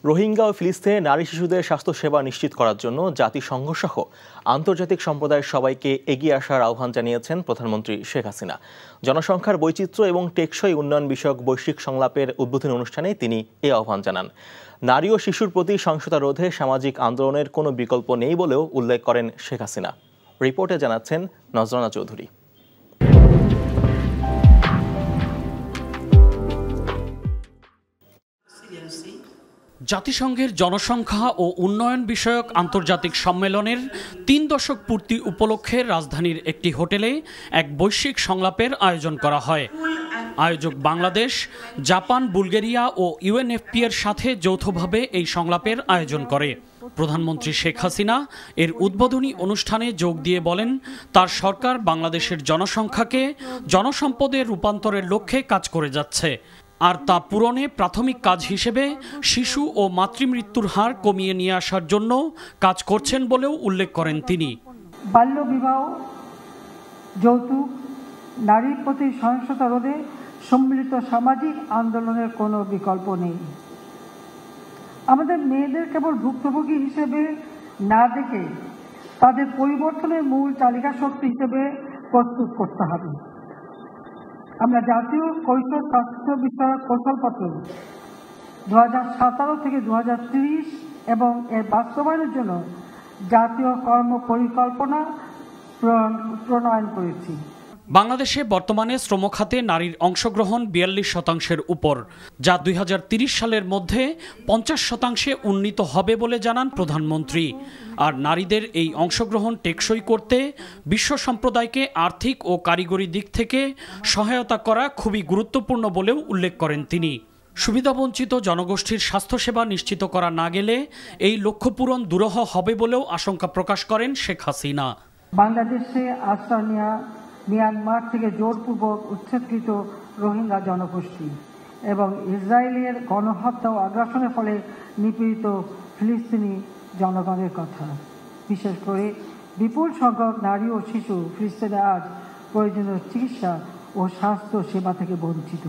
রোহিঙ্গা ও ফিলিস্তিনে নারী শিশুদের স্বাস্থ্যসেবা নিশ্চিত করার জন্য জাতিসংঘ সহ আন্তর্জাতিক সম্প্রদায়ের সবাইকে এগিয়ে আসার আহ্বান জানিয়েছেন প্রধানমন্ত্রী শেখ হাসিনা। জনসংখ্যার বৈচিত্র্য এবং টেকসই উন্নয়ন বিষয়ক বৈশ্বিক সংলাপের উদ্বোধনী অনুষ্ঠানে তিনি এ আহ্বান জানান। নারী ও শিশুর প্রতি সহিংসতা রোধে সামাজিক আন্দোলনের কোনো বিকল্প নেই বলেও উল্লেখ করেন শেখ হাসিনা। রিপোর্টে জানাচ্ছেন নজরানা চৌধুরী। জাতিসংঘের জনসংখ্যা ও উন্নয়ন বিষয়ক আন্তর্জাতিক সম্মেলনের ৩ দশক পূর্তি উপলক্ষে রাজধানীর একটি হোটেলে এক বৈশ্বিক সংলাপের আয়োজন করা হয়। আয়োজক বাংলাদেশ, জাপান, বুলগেরিয়া ও ইউএনএফপি এর সাথে যৌথভাবে এই সংলাপের আয়োজন করে। প্রধানমন্ত্রী শেখ হাসিনা এর উদ্বোধনী অনুষ্ঠানে যোগ দিয়ে বলেন, তার সরকার বাংলাদেশের জনসংখ্যাকে জনসম্পদে রূপান্তরের লক্ষ্যে কাজ করে যাচ্ছে, আর তা পূরণে প্রাথমিক কাজ হিসেবে শিশু ও মাতৃমৃত্যুর হার কমিয়ে নিয়ে আসার জন্য কাজ করছেন বলেও উল্লেখ করেন তিনি। বাল্যবিবাহ, যৌতুক, নারীর প্রতি সহিংসতা রোধে সম্মিলিত সামাজিক আন্দোলনের কোনো বিকল্প নেই। আমাদের মেয়েদের কেবল ভুক্তভোগী হিসেবে না দেখে তাদের পরিবর্তনের মূল চালিকা শক্তি হিসেবে প্রস্তুত করতে হবে। আমরা জাতীয় কৈশোর স্বাস্থ্য বিষয়ক কৌশলপত্র 2017 থেকে 2030 এবং এর বাস্তবায়নের জন্য জাতীয় কর্ম পরিকল্পনা প্রণয়ন করেছি। বাংলাদেশে বর্তমানে শ্রম খাতে নারীর অংশগ্রহণ 42% উপর, যা 2030 সালের মধ্যে 50% উন্নীত হবে বলে জানান প্রধানমন্ত্রী। আর নারীদের এই অংশগ্রহণ টেকসই করতে বিশ্ব সম্প্রদায়কে আর্থিক ও কারিগরি দিক থেকে সহায়তা করা খুবই গুরুত্বপূর্ণ বলেও উল্লেখ করেন তিনি। সুবিধাবঞ্চিত জনগোষ্ঠীর স্বাস্থ্যসেবা নিশ্চিত করা না গেলে এই লক্ষ্য পূরণ দুরূহ হবে বলেও আশঙ্কা প্রকাশ করেন শেখ হাসিনা। বাংলাদেশে আশ্রয় নেওয়া মিয়ানমার থেকে জোরপূর্বক উচ্ছেদকৃত রোহিঙ্গা জনগোষ্ঠী এবং ইসরায়েলের গণহত্যা ও আগ্রাসনের ফলে নিপীড়িত ফিলিস্তিনি জনগণের কথা, বিশেষ করে বিপুল সংখ্যক নারী ও শিশু ফিলিস্তিনে আজ প্রয়োজনীয় চিকিৎসা ও স্বাস্থ্য সেবা থেকে বঞ্চিত।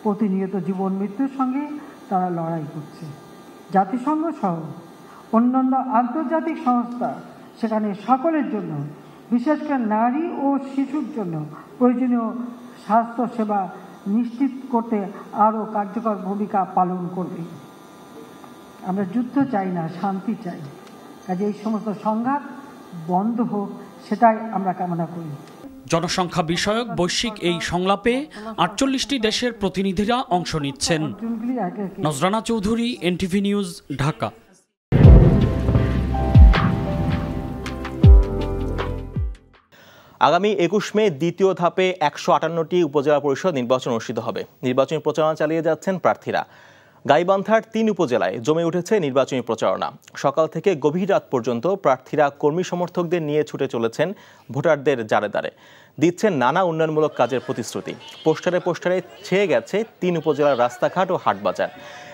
প্রতিনিয়ত জীবন মৃত্যুর সঙ্গে তারা লড়াই করছে। জাতিসংঘ সহ অন্যান্য আন্তর্জাতিক সংস্থা সেখানে সকলের জন্য, বিশেষ করে নারী ও শিশুর জন্য প্রয়োজনীয় স্বাস্থ্য সেবা নিশ্চিত করতে আরও কার্যকর ভূমিকা পালন করবে। আমরা যুদ্ধ চাই না, শান্তি চাই। কাজে এই সমস্ত সংঘাত বন্ধ হোক, সেটাই আমরা কামনা করি। জনসংখ্যা বিষয়ক বৈশ্বিক এই সংলাপে 48টি দেশের প্রতিনিধিরা অংশ নিচ্ছেন। নজরানা চৌধুরী, এনটিভি নিউজ, ঢাকা। আগামী 21 মে দ্বিতীয় ধাপে 158টি উপজেলা পরিষদ নির্বাচন অনুষ্ঠিত হবে। নির্বাচনী প্রচারণা চালিয়ে যাচ্ছেন প্রার্থীরা। গাইবান্ধার 3 উপজেলায় জমে উঠেছে নির্বাচনী প্রচারণা। সকাল থেকে গভীর রাত পর্যন্ত প্রার্থীরা কর্মী সমর্থকদের নিয়ে ছুটে চলেছেন ভোটারদের দ্বারে দ্বারে, দিচ্ছেন নানা উন্নয়নমূলক কাজের প্রতিশ্রুতি। পোস্টারে পোস্টারে ছেয়ে গেছে 3 উপজেলার রাস্তাঘাট ও হাটবাজার।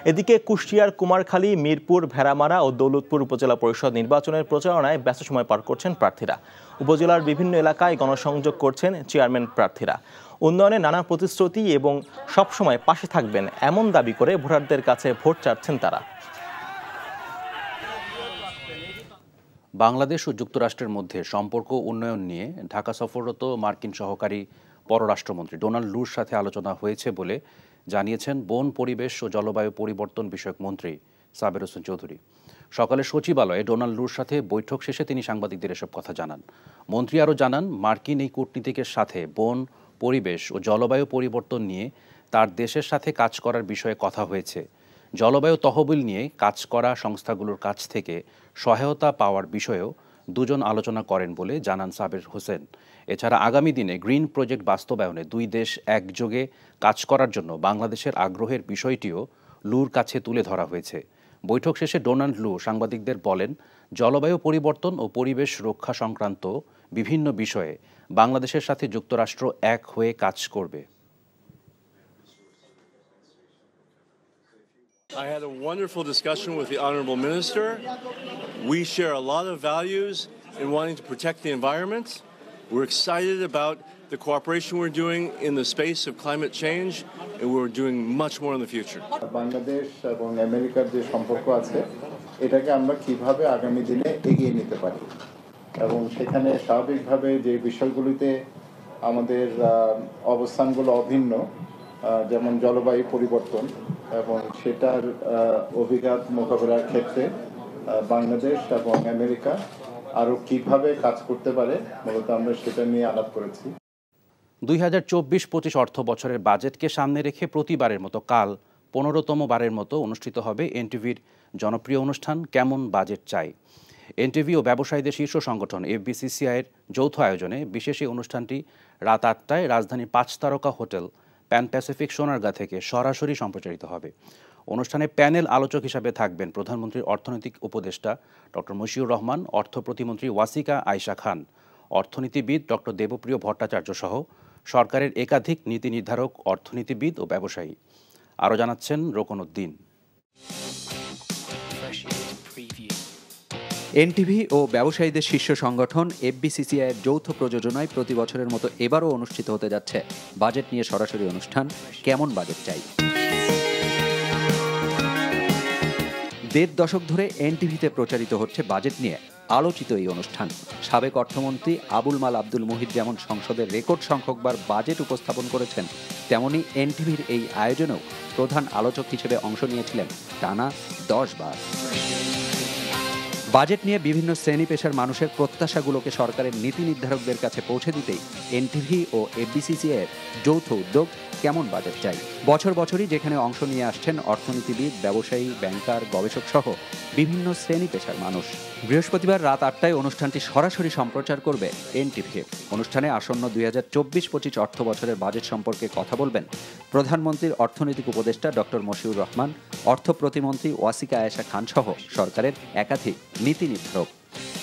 এদিকে কুষ্টিয়ার কুমারখালী, মিরপুর, ভেড়ামারা ও দৌলতপুর উপজেলা পরিষদ নির্বাচনের প্রচারণায় ব্যস্ত সময় পার করছেন প্রার্থীরা। উপজেলার বিভিন্ন এলাকায় গণসংযোগ করছেন চেয়ারম্যান প্রার্থীরা। উন্নয়নে নানা প্রতিশ্রুতি এবং সবসময় পাশে থাকবেন এমন দাবি করে ভোটারদের কাছে ভোট চাচ্ছেন তারা। বাংলাদেশ ও যুক্তরাষ্ট্রের মধ্যে সম্পর্ক উন্নয়ন নিয়ে ঢাকা সফররত মার্কিন সহকারী পররাষ্ট্রমন্ত্রী ডোনাল্ড লুর সাথে আলোচনা হয়েছে বলে জানিয়েছেন বন, পরিবেশ ও জলবায়ু পরিবর্তন বিষয়ক মন্ত্রী সাবের হোসেন চৌধুরী। সকালে সচিবালয়ে ডোনাল্ড লুর সাথে বৈঠক শেষে তিনি সাংবাদিকদের এসব কথা জানান। মন্ত্রী আরও জানান, মার্কিন এই কূটনীতিকের সাথে বন, পরিবেশ ও জলবায়ু পরিবর্তন নিয়ে তার দেশের সাথে কাজ করার বিষয়ে কথা হয়েছে। জলবায়ু তহবিল নিয়ে কাজ করা সংস্থাগুলোর কাছ থেকে সহায়তা পাওয়ার বিষয়েও দুজন আলোচনা করেন বলে জানান সাবের হোসেন। এছাড়া আগামী দিনে গ্রিন প্রজেক্ট বাস্তবায়নে 2 দেশ একযোগে কাজ করার জন্য বাংলাদেশের আগ্রহের বিষয়টিও লুর কাছে তুলে ধরা হয়েছে। বৈঠক শেষে ডোনাল্ড লু সাংবাদিকদের বলেন, জলবায়ু পরিবর্তন ও পরিবেশ রক্ষা সংক্রান্ত বিভিন্ন বিষয়ে বাংলাদেশের সাথে যুক্তরাষ্ট্র এক হয়ে কাজ করবে। I had a wonderful discussion with the Honorable Minister. We share a lot of values in wanting to protect the environment We're excited about the cooperation we're doing in the space of climate change, and we're doing much more in the future. Bangladesh এবং আমেরিকার যে সম্পর্ক আছে এটাকে আমরা কিভাবে আগামী দিনে এগিয়ে নিতে পারি এবং সেখানে স্বাভাবিকভাবে যে বিষয়গুলিতে আমাদের অবস্থানগুলো অভিন্ন, যেমন জলবায়ু পরিবর্তন এবং সেটার অভিঘাত মোকাবেলার ক্ষেত্রে বাংলাদেশ এবং আমেরিকা আরও কিভাবে কাজ করতে পারে মূলত আমরা সেটা নিয়ে আলাপ করেছি। 2024-25 অর্থ বছরের বাজেটকে সামনে রেখে প্রতিবারের মতো কাল 15তম বারের মতো অনুষ্ঠিত হবে এনটিভির জনপ্রিয় অনুষ্ঠান কেমন বাজেট চাই। এনটিভি ও ব্যবসায়ীদের শীর্ষ সংগঠন এফবিসিসিআইয়ের যৌথ আয়োজনে বিশেষ এই অনুষ্ঠানটি রাত 8টায় রাজধানীর 5 তারকা হোটেল প্যান প্যাসিফিক সোনারগাঁ থেকে সরাসরি সম্প্রচারিত হবে। অনুষ্ঠানে প্যানেল আলোচক হিসাবে থাকবেন প্রধানমন্ত্রীর অর্থনৈতিক উপদেষ্টা ডক্টর মশিউর রহমান, অর্থ প্রতিমন্ত্রী ওয়াসিকা আয়েশা খান, অর্থনীতিবিদ ডক্টর দেবপ্রিয় ভট্টাচার্য সহ সরকারের একাধিক নীতি নির্ধারক, অর্থনীতিবিদ ও ব্যবসায়ী। আরও জানাচ্ছেন রোকন উদ্দিন। এনটিভি ও ব্যবসায়ীদের শীর্ষ সংগঠন এফবিসিসিআইয়ের যৌথ প্রযোজনায় প্রতি বছরের মতো এবারও অনুষ্ঠিত হতে যাচ্ছে বাজেট নিয়ে সরাসরি অনুষ্ঠান কেমন বাজেট চাই। 1.5 দশক ধরে এনটিভিতে প্রচারিত হচ্ছে বাজেট নিয়ে আলোচিত এই অনুষ্ঠান। সাবেক অর্থমন্ত্রী আবুল মাল আব্দুল মুহিত যেমন সংসদের রেকর্ড সংখ্যকবার বাজেট উপস্থাপন করেছেন, তেমনি এনটিভির এই আয়োজনেও প্রধান আলোচক হিসেবে অংশ নিয়েছিলেন টানা 10 বার। বাজেট নিয়ে বিভিন্ন শ্রেণী পেশার মানুষের প্রত্যাশাগুলোকে সরকারের নীতি নির্ধারকদের কাছে পৌঁছে দিতেই এনটিভি ও এফবিসিসিআইয়ের যৌথ উদ্যোগ কেমন বাজেট চাই। বছরই যেখানে অংশ নিয়ে আসছেন অর্থনীতিবিদ, ব্যবসায়ী, ব্যাংকার, গবেষক সহ বিভিন্ন শ্রেণী পেশার মানুষ। বৃহস্পতিবার রাত 8টায় অনুষ্ঠানটি সরাসরি সম্প্রচার করবে এনটিভি। অনুষ্ঠানে আসন্ন 2024-25 অর্থ বছরের বাজেট সম্পর্কে কথা বলবেন প্রধানমন্ত্রীর অর্থনৈতিক উপদেষ্টা ডক্টর মশিউর রহমান, অর্থ প্রতিমন্ত্রী ওয়াসিকা আয়েশা খান সহ সরকারের একাধিক নীতি নির্ধারক।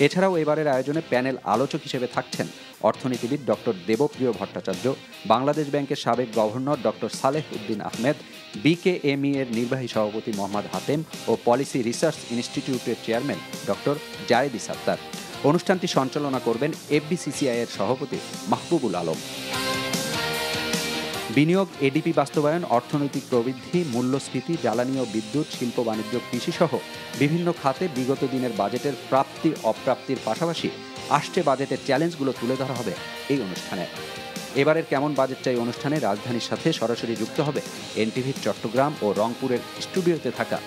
এছাড়াও এবারের আয়োজনে প্যানেল আলোচক হিসেবে থাকছেন অর্থনীতিবিদ ডক্টর দেবপ্রিয় ভট্টাচার্য, বাংলাদেশ ব্যাংকের সাবেক governor doctor Saleh Uddin Ahmed, BKME এর নির্বাহী সভাপতি মোহাম্মদ হাতেম ও পলিসি রিসার্চ ইনস্টিটিউটের চেয়ারম্যান ডক্টর জায়েদ সাত্তার। অনুষ্ঠানটি সঞ্চালনা করবেন এফবিসিসিআইয়ের সভাপতি মাহবুবুল আলম। বিনিয়োগ, এডিপি বাস্তবায়ন, অর্থনৈতিক প্রবৃদ্ধি, মূল্যস্ফীতি, জ্বালানি ও বিদ্যুৎ, শিল্প, বাণিজ্য, কৃষি সহ বিভিন্ন খাতে বিগত দিনের বাজেটের প্রাপ্তি অপ্রাপ্তির পাশাপাশি আসছে বাজেটের চ্যালেঞ্জগুলো তুলে ধরা হবে এই অনুষ্ঠানে। এবারের কেমন বাজেট চাই অনুষ্ঠানে রাজধানীর সাথে সরাসরি যুক্ত হবে এনটিভির চট্টগ্রাম ও রংপুরের স্টুডিওতে থাকা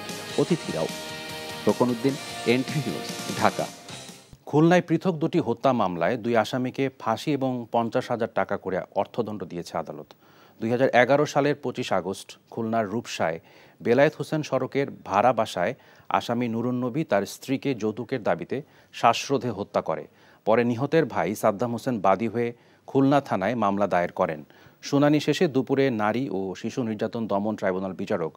অতিথিরাও। রোকন উদ্দিন, এনটিভি নিউজ, ঢাকা। খুলনায় পৃথক 2টি হত্যা মামলায় 2 আসামিকে ফাঁসি এবং 50,000 টাকা করে অর্থদণ্ড দিয়েছে আদালত। 2011 সালের 25 আগস্ট খুলনার রূপসায় বেলায়েত হোসেন সড়কের ভাড়া বাসায় আসামি নুরুন নবী তার স্ত্রীকে যৌতুকের দাবিতে শ্বাসরোধে হত্যা করে। পরে নিহতের ভাই সাদ্দাম হোসেন বাদী হয়ে খুলনা থানায় মামলা দায়ের করেন। শুনানি শেষে দুপুরে নারী ও শিশু নির্যাতন দমন ট্রাইব্যুনাল বিচারক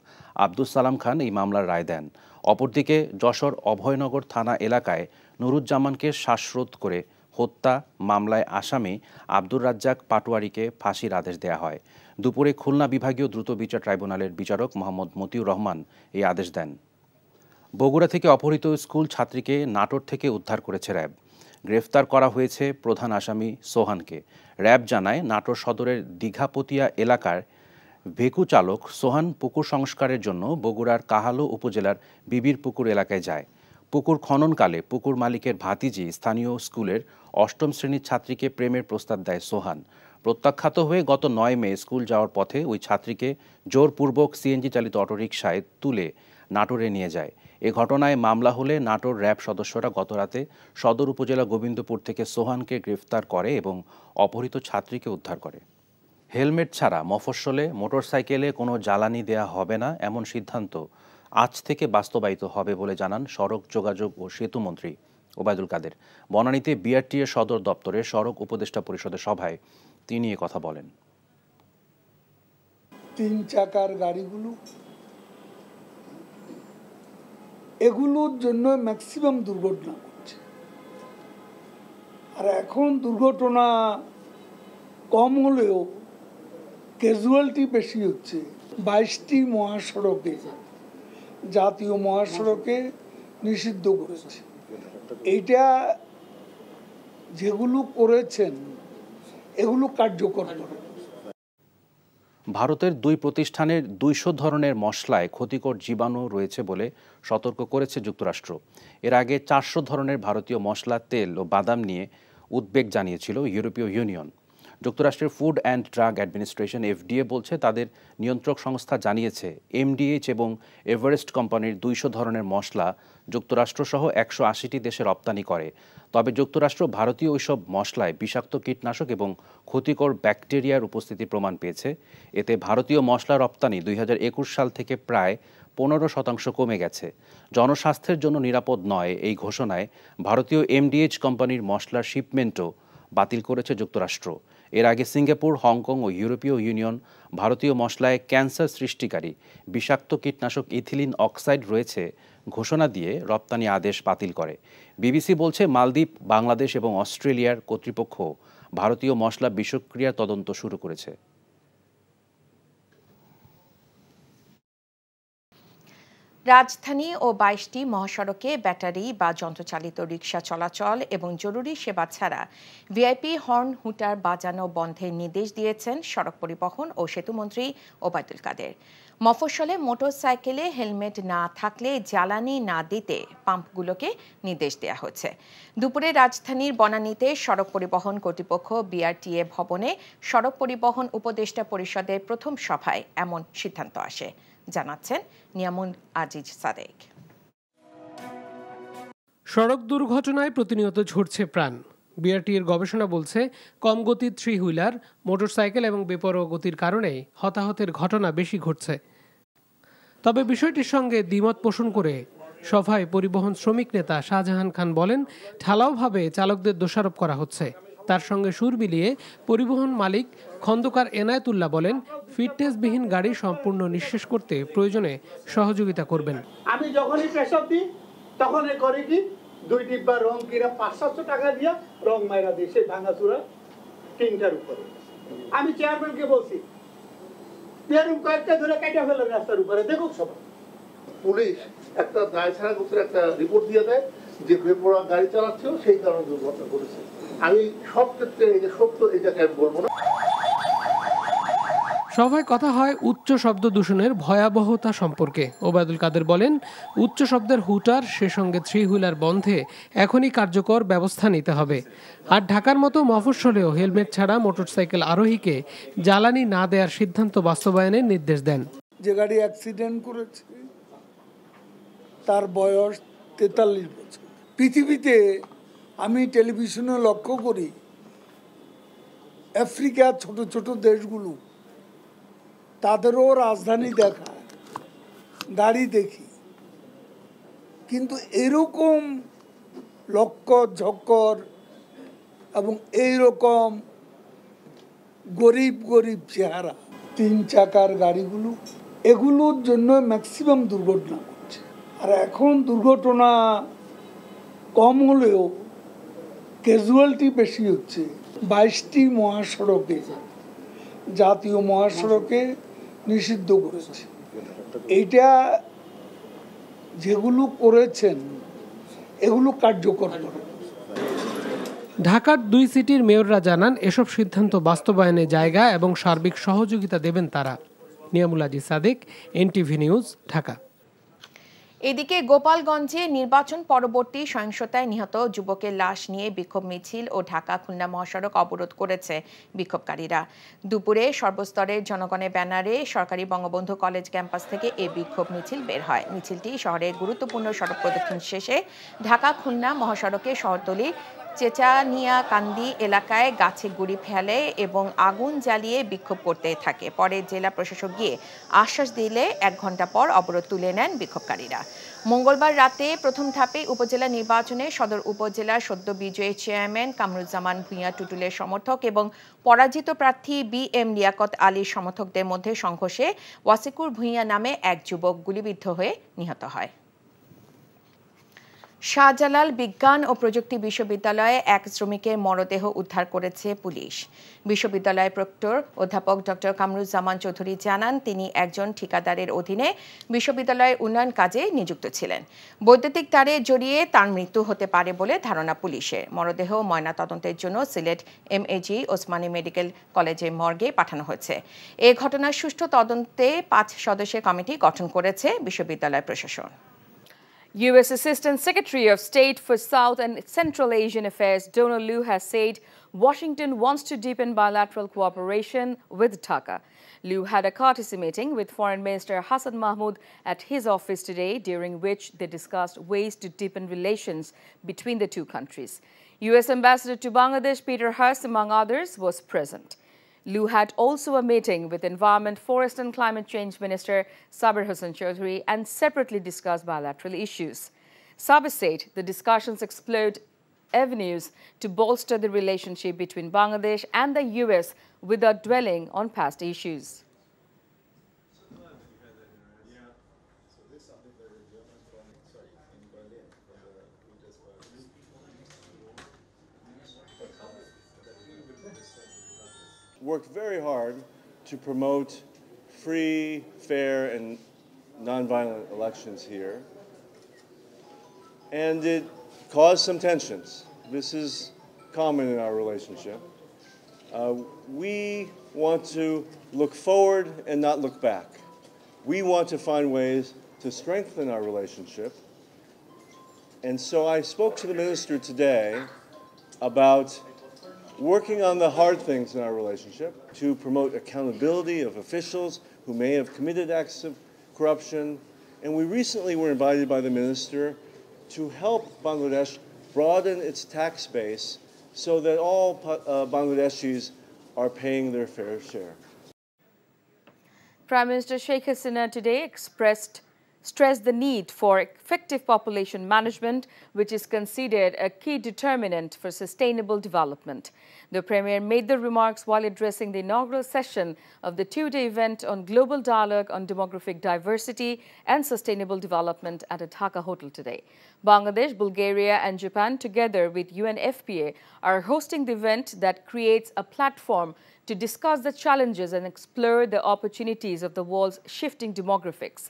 আব্দুস সালাম খান এই মামলার রায় দেন। অপরদিকে যশোর অভয়নগর থানা এলাকায় নুরুজ্জামানকে শ্বাসরোধ করে হত্যা মামলায় আসামি আব্দুর রাজ্জাক পাটোয়ারিকে ফাঁসির আদেশ দেয়া হয়। দুপুরে খুলনা বিভাগীয় দ্রুত বিচার ট্রাইব্যুনালের বিচারক মোহাম্মদ মতিউর রহমান এই আদেশ দেন। বগুড়া থেকে অপহৃত স্কুল ছাত্রীকে নাটোর থেকে উদ্ধার করেছে র্যাব। গ্রেফতার করা হয়েছে প্রধান আসামি সোহানকে। র্যাব জানায় নাটোর সদরের দীঘাপতিয়া এলাকার ভেকু চালক সোহান পুকুর সংস্কারের জন্য বগুড়ার কাহালো উপজেলার বিবির পুকুর এলাকায় যায়। পুকুর খননকালে পুকুর মালিকের ভাতিজি স্থানীয় স্কুলের 8ম শ্রেণীর ছাত্রীকে প্রেমের প্রস্তাব দেয় সোহান। প্রত্যাখ্যাত হয়ে গত 9 মে স্কুল যাওয়ার পথে ওই ছাত্রীকে জোরপূর্বক সিএনজি চালিত অটোরিকশায় তুলে নাটোরে নিয়ে যায়। এ ঘটনায় মামলা হলে নাটোর র্যাব সদস্যরা গতরাতে সদর উপজেলা গোবিন্দপুর থেকে সোহানকে গ্রেফতার করে এবং অপহৃত ছাত্রীকে উদ্ধার করে। হেলমেট ছাড়া মফস্বলে মোটরসাইকেলে কোনো জ্বালানি দেয়া হবে না, এমন সিদ্ধান্ত আজ থেকে বাস্তবায়িত হবে বলে জানান সড়ক যোগাযোগ ও সেতু মন্ত্রী ওবায়দুল কাদের। বনানীতে বিআরটিএ সদর দপ্তরের সড়ক উপদেষ্টা পরিষদের সভায় তিনি এ কথা বলেন। 3 চাকার গাড়িগুলো এগুলোর জন্য ম্যাক্সিমাম দুর্ঘটনা ঘটছে, আর এখন দুর্ঘটনা কম হলেও ক্যাজুয়ালিটি বেশি হচ্ছে। 22টি মহাসড়কে, জাতীয় মহাসড়কে নিষিদ্ধ করেছে। এইটা যেগুলো করেছেন এগুলো কার্যকর করে। ভারতের 2 প্রতিষ্ঠানের 200 ধরনের মশলায় ক্ষতিকর জীবাণু রয়েছে বলে সতর্ক করেছে যুক্তরাষ্ট্র। এর আগে 400 ধরনের ভারতীয় মশলা, তেল ও বাদাম নিয়ে উদ্বেগ জানিয়েছিল ইউরোপীয় ইউনিয়ন। যুক্তরাষ্ট্রের food and drug administration FDA বলছে তাদের নিয়ন্ত্রক সংস্থা জানিয়েছে MDH এবং এভারেস্ট কোম্পানির 200 ধরনের মশলা যুক্তরাষ্ট্রসহ 180টি দেশে রপ্তানি করে। তবে যুক্তরাষ্ট্র ভারতীয় ওইসব মশলায় বিষাক্ত কীটনাশক এবং ক্ষতিকর ব্যাকটেরিয়ার উপস্থিতি প্রমাণ পেয়েছে। এতে ভারতীয় মশলা রপ্তানি 2021 সাল থেকে প্রায় 15% কমে গেছে। জনস্বাস্থ্যের জন্য নিরাপদ নয় এই ঘোষণায় ভারতীয় MDH কোম্পানির মশলার শিপমেন্টও বাতিল করেছে যুক্তরাষ্ট্র। এর আগে সিঙ্গাপুর, হংকং ও ইউরোপীয় ইউনিয়ন ভারতীয় মশলায় ক্যান্সার সৃষ্টিকারী বিষাক্ত কীটনাশক ইথিলিন অক্সাইড রয়েছে ঘোষণা দিয়ে রপ্তানি আদেশ বাতিল করে। BBC বলছে মালদ্বীপ, বাংলাদেশ এবং অস্ট্রেলিয়ার কর্তৃপক্ষ ভারতীয় মশলা বিষক্রিয়ার তদন্ত শুরু করেছে। রাজধানী ও 22টি মহাসড়কে ব্যাটারি বা যন্ত্রচালিত রিকশা চলাচল এবং জরুরি সেবা ছাড়া ভিআইপি হর্ন হুটার বাজানো বন্ধের নির্দেশ দিয়েছেন সড়ক পরিবহন ও সেতুমন্ত্রী ওবায়দুল কাদের। মফস্বলে মোটরসাইকেলে হেলমেট না থাকলে জ্বালানি না দিতে পাম্পগুলোকে নির্দেশ দেওয়া হচ্ছে। দুপুরে রাজধানীর বনানীতে সড়ক পরিবহন কর্তৃপক্ষ BRTA ভবনে সড়ক পরিবহন উপদেষ্টা পরিষদের প্রথম সভায় এমন সিদ্ধান্ত আসে, জানাচ্ছেন নিয়ামুল আজিজ সাদেক। সড়ক দুর্ঘটনায় প্রতিনিয়ত ঝরছে প্রাণ। BRTA-র গবেষণা বলছে কম গতির 3 হুইলার, মোটরসাইকেল এবং বেপরোয়া গতির কারণে হতাহতের ঘটনা বেশি ঘটছে। তবে বিষয়টির সঙ্গে দ্বিমত পোষণ করে সভায় পরিবহন শ্রমিক নেতা শাহজাহান খান বলেন, ঢালাওভাবে চালকদের দোষারোপ করা হচ্ছে। তার সঙ্গে সুর মিলিয়ে পরিবহন মালিক খন্দকার এনায়েতুল্লাহ বলেন, ফিটনেসবিহীন গাড়ি সম্পূর্ণ নিঃশেষ করতে প্রয়োজনে সহযোগিতা করবেন। আমি যখনই পেশাব দিই তখনই করে কি 2 ডিব্বা রং কিনা 500 টাকা দিয়ে রং মাইরা দিই সেই ভাঙাচুরা টিনটার উপরে। আমি চেয়ারম্যানকে বলছি এরকম কয়েকটা ধরে কেটে ফেলেন রাস্তার উপরে, দেখুক সবাই। পুলিশ একটা দায় ছাড়া গোছের একটা রিপোর্ট দিয়ে দেয় যে বেপরোয়া গাড়ি চালাচ্ছিল, সেই কারণে দুর্ঘটনা ঘটেছে। আমি সব ক্ষেত্রে এই যে সত্য এটাকে আমি বলবো না। সভায় কথা হয় উচ্চ শব্দ দূষণের ভয়াবহতা সম্পর্কে। ওবায়দুল কাদের বলেন, উচ্চ শব্দের হুটার সে সঙ্গে 3 হুইলার বন্ধে এখনই কার্যকর ব্যবস্থা নিতে হবে। আর ঢাকার মতো মফস্বলেও হেলমেট ছাড়া মোটরসাইকেল আরোহীকে জ্বালানি না দেওয়ার সিদ্ধান্ত বাস্তবায়নের নির্দেশ দেন। যে গাড়ি অ্যাক্সিডেন্ট করেছে তার বয়স 43 বছর। পৃথিবীতে আমি টেলিভিশনে লক্ষ্য করি আফ্রিকার ছোট ছোট দেশগুলো তাদেরও রাজধানী দেখা গাড়ি দেখি, কিন্তু এরকম লক্কর ঝক্কর এবং এইরকম গরিব গরিব চেহারা 3 চাকার গাড়িগুলো, এগুলোর জন্য ম্যাক্সিমাম দুর্ঘটনা ঘটছে। আর এখন দুর্ঘটনা কম হলেও ক্যাজুয়ালিটি বেশি হচ্ছে। 22টি মহাসড়কে, জাতীয় মহাসড়কে নিষিদ্ধ করেছে। এইটা যেগুলো করেছেন এগুলো কার্যকর করে। ঢাকার 2 সিটির মেয়ররা জানান, এসব সিদ্ধান্ত বাস্তবায়নে জায়গা এবং সার্বিক সহযোগিতা দেবেন তারা। Niamul Aziz Sadek, NTV news, Dhaka. এদিকে গোপালগঞ্জে নির্বাচন পরবর্তী সহিংসতায় নিহত যুবকের লাশ নিয়ে বিক্ষোভ মিছিল ও ঢাকা-খুলনা মহাসড়ক অবরোধ করেছে বিক্ষোভকারীরা। দুপুরে সর্বস্তরের জনগণের ব্যানারে সরকারি বঙ্গবন্ধু কলেজ ক্যাম্পাস থেকে এই বিক্ষোভ মিছিল বের হয়। মিছিলটি শহরের গুরুত্বপূর্ণ সড়ক প্রদক্ষিণ শেষে ঢাকা-খুলনা মহাসড়কে শহরতলির চেচানিয়াকান্দি এলাকায় গাছে গুড়ি ফেলে এবং আগুন জ্বালিয়ে বিক্ষোভ করতে থাকে। পরে জেলা প্রশাসক গিয়ে আশ্বাস দিলে 1 ঘণ্টা পর অবরোধ তুলে নেন বিক্ষোভকারীরা। মঙ্গলবার রাতে প্রথম ধাপে উপজেলা নির্বাচনে সদর উপজেলার সদ্য বিজয়ী চেয়ারম্যান কামরুজ্জামান ভূঁইয়া টুটুলের সমর্থক এবং পরাজিত প্রার্থী BM লিয়াকত আলীর সমর্থকদের মধ্যে সংঘর্ষে ওয়াসিকুর ভূঁইয়া নামে এক যুবক গুলিবিদ্ধ হয়ে নিহত হয়। শাহজালাল বিজ্ঞান ও প্রযুক্তি বিশ্ববিদ্যালয়ে এক শ্রমিকের মরদেহ উদ্ধার করেছে পুলিশ। বিশ্ববিদ্যালয়ের প্রক্টর অধ্যাপক ডক্টর কামরুজ্জামান চৌধুরী জানান, তিনি একজন ঠিকাদারের অধীনে বিশ্ববিদ্যালয়ের উন্নয়ন কাজে নিযুক্ত ছিলেন। বৈদ্যুতিক তারে জড়িয়ে তার মৃত্যু হতে পারে বলে ধারণা পুলিশের। মরদেহ ময়নাতদন্তের জন্য সিলেট এমএজি ওসমানী মেডিকেল কলেজের মর্গে পাঠানো হয়েছে। এ ঘটনার সুষ্ঠু তদন্তে 5 সদস্যের কমিটি গঠন করেছে বিশ্ববিদ্যালয় প্রশাসন। U.S. Assistant Secretary of State for South and Central Asian Affairs Donald Lu has said Washington wants to deepen bilateral cooperation with Dhaka. Lu had a courtesy meeting with Foreign Minister Hassan Mahmood at his office today, during which they discussed ways to deepen relations between the two countries. U.S. Ambassador to Bangladesh Peter Hurst, among others, was present. Lu had also a meeting with Environment, Forest and Climate Change Minister Sabir Hossain Chaudhary and separately discussed bilateral issues. Sabir said the discussions explored avenues to bolster the relationship between Bangladesh and the U.S. without dwelling on past issues. Worked very hard to promote free, fair, and nonviolent elections here. And it caused some tensions. This is common in our relationship. We want to look forward and not look back. We want to find ways to strengthen our relationship. And so I spoke to the minister today about working on the hard things in our relationship to promote accountability of officials who may have committed acts of corruption. And we recently were invited by the minister to help Bangladesh broaden its tax base so that all Bangladeshis are paying their fair share. Prime Minister Sheikh Hasina today stressed the need for effective population management, which is considered a key determinant for sustainable development. The Premier made the remarks while addressing the inaugural session of the 2-day event on global dialogue on demographic diversity and sustainable development at a Dhaka hotel today. Bangladesh, Bulgaria and Japan, together with UNFPA, are hosting the event that creates a platform to discuss the challenges and explore the opportunities of the world's shifting demographics.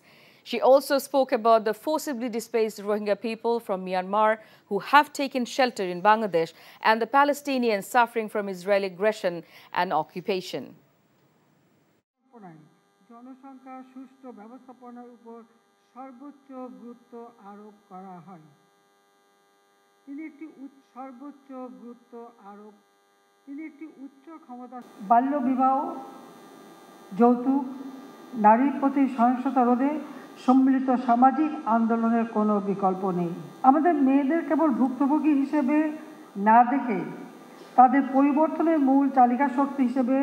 She also spoke about the forcibly displaced Rohingya people from Myanmar who have taken shelter in Bangladesh and the Palestinians suffering from Israeli aggression and occupation. জনসংখ্যা সুষ্ঠু ব্যবস্থাপনার উপর সর্বোচ্চ গুরুত্ব আরোপ করা হয়। তিনি একটি উচ্চ ক্ষমতা বাল্য বিবাহ, যৌতুক, নারীর প্রতি সহিংসতা রোধে সম্মিলিত সামাজিক আন্দোলনের কোনো বিকল্প নেই। আমাদের মেয়েদের কেবল ভুক্তভোগী হিসেবে না দেখে তাদের পরিবর্তনের মূল চালিকা শক্তি হিসেবে